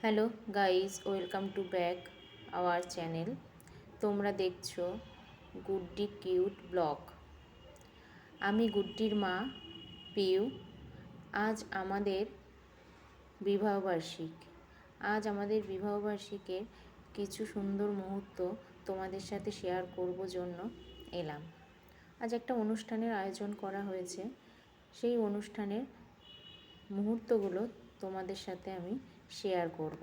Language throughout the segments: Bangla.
Hello guys, welcome to back our channel. তোমরা দেখছো গুড্ডি কিউট ব্লগ। আমি গুড্ডির মা পিউ। আজ আমাদের বিবাহবার্ষিকের কিছু সুন্দর মুহূর্ত তোমাদের সাথে শেয়ার করব জন্য এলাম। আজ একটা অনুষ্ঠানের আয়োজন করা হয়েছে, সেই অনুষ্ঠানের মুহূর্তগুলো তোমাদের সাথে আমি শেয়ার করব।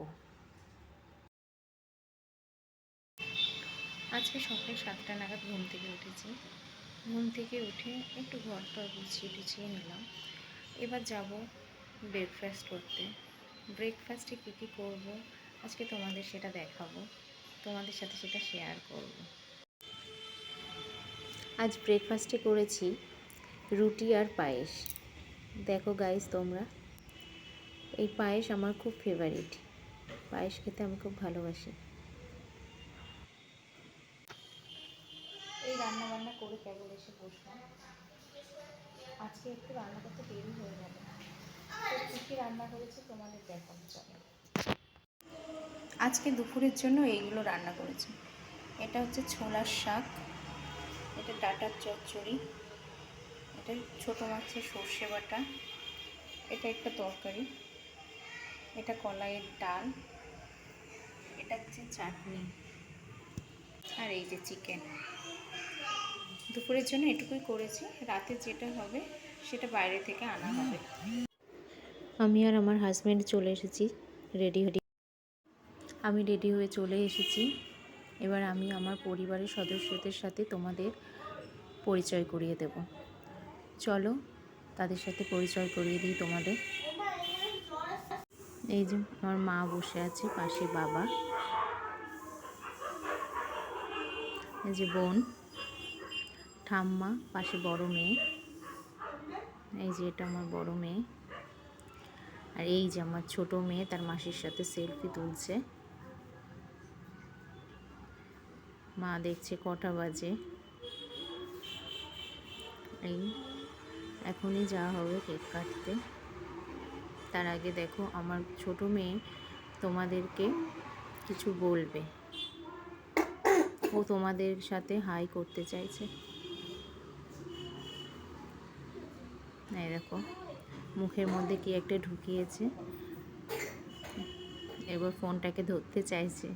আজকে সকাল 7টা নাগাদ ঘুম থেকে উঠেছি। ঘুম থেকে উঠে একটু ঘর টর গুছিয়ে নিলাম। এবার যাব ব্রেকফাস্ট করতে। ব্রেকফাস্টে কী কী করবো আজকে তোমাদের সেটা দেখাবো, তোমাদের সাথে সেটা শেয়ার করব। আজ ব্রেকফাস্টে করেছি রুটি আর পায়েস। দেখো গাইস, তোমরা এই পায়েস আমার খুব ফেভারিট। পায়েস খেতে আমি খুব ভালোবাসি। এই রান্না বান্না করে কেবল এসে বসলাম। আজকে একটু রান্না করতে দেরি হয়ে যাবে। কী কী রান্না করেছি তোমাদের দেখাবো, চলো। আজকে দুপুরের জন্য এইগুলো রান্না করেছি। এটা হচ্ছে ছোলার শাক, এটা ডাঁটার চচ্চড়ি, এটা ছোটো মাছের সর্ষে বাটা, এটা একটা তরকারি, এটা কলাইয়ের ডাল, এটা হচ্ছে চাটনি, আর এই যে চিকেন। দুপুরের জন্য এটুকুই করেছি। রাতে যেটা হবে সেটা বাইরে থেকে আনা হবে। আমি আর আমার হাজব্যান্ড চলে এসেছি আমি রেডি হয়ে চলে এসেছি। এবার আমি আমার পরিবারের সদস্যদের সাথে তোমাদের পরিচয় করিয়ে দেব। চলো তাদের সাথে পরিচয় করিয়ে দিই তোমাদের। এই যে আমার মা বসে আছে, পাশে বাবা, এই যে বোন, ঠাম্মা, পাশে বড় মেয়ে, এই যে এটা আমার বড় মেয়ে, আর এই যে আমার ছোট মেয়ে তার মাসির সাথে সেলফি তুলছে। মা দেখছে কটা বাজে। এই এখনই যাওয়া হবে কেক কাটতে। তার আগে দেখো আমার ছোট মেয়ে তোমাদেরকে কিছু বলবে। ও তোমাদের সাথে হাই করতে চাইছে। এই দেখো মুখের মধ্যে কি একটা ঢুকিয়েছে, এবার ফোনটাকে ধরতে চাইছে।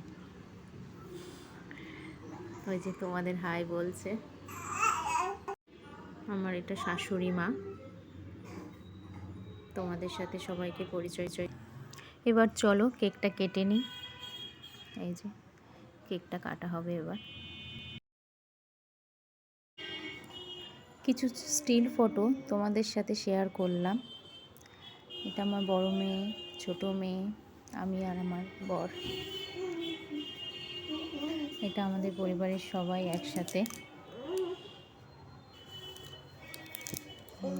ওই যে তোমাদের হাই বলছে। আমার এটা শাশুড়ি মা, তোমাদের সাথে সবাইকে পরিচয়। এবার চলো কেকটা কেটে নিই। এই যে কেকটা কাটা হবে এবার। কিছু স্টিল ফটো তোমাদের সাথে শেয়ার করলাম। এটা আমার বড় মেয়ে, ছোট মেয়ে, আমি আর আমার বর। এটা আমাদের পরিবারের সবাই একসাথে।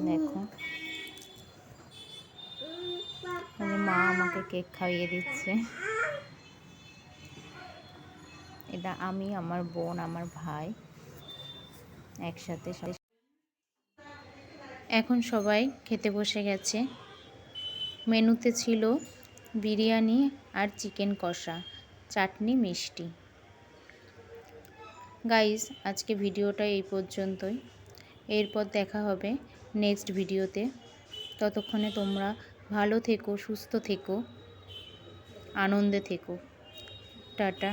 দেখো মা আমাকে কেক খাইয়ে দিচ্ছে। এটা আমি, আমার বোন, আমার ভাই একসাথে। এখন সবাই খেতে বসে গেছে। মেনুতে ছিল বিরিয়ানি আর চিকেন কষা, চাটনি, মিষ্টি। গাইস, আজকে ভিডিওটা এই পর্যন্তই। এরপর দেখা হবে নেক্সট ভিডিওতে। ততক্ষণে তোমরা ভালো থেকো, সুস্থ থেকো, আনন্দে থেকো। টাটা।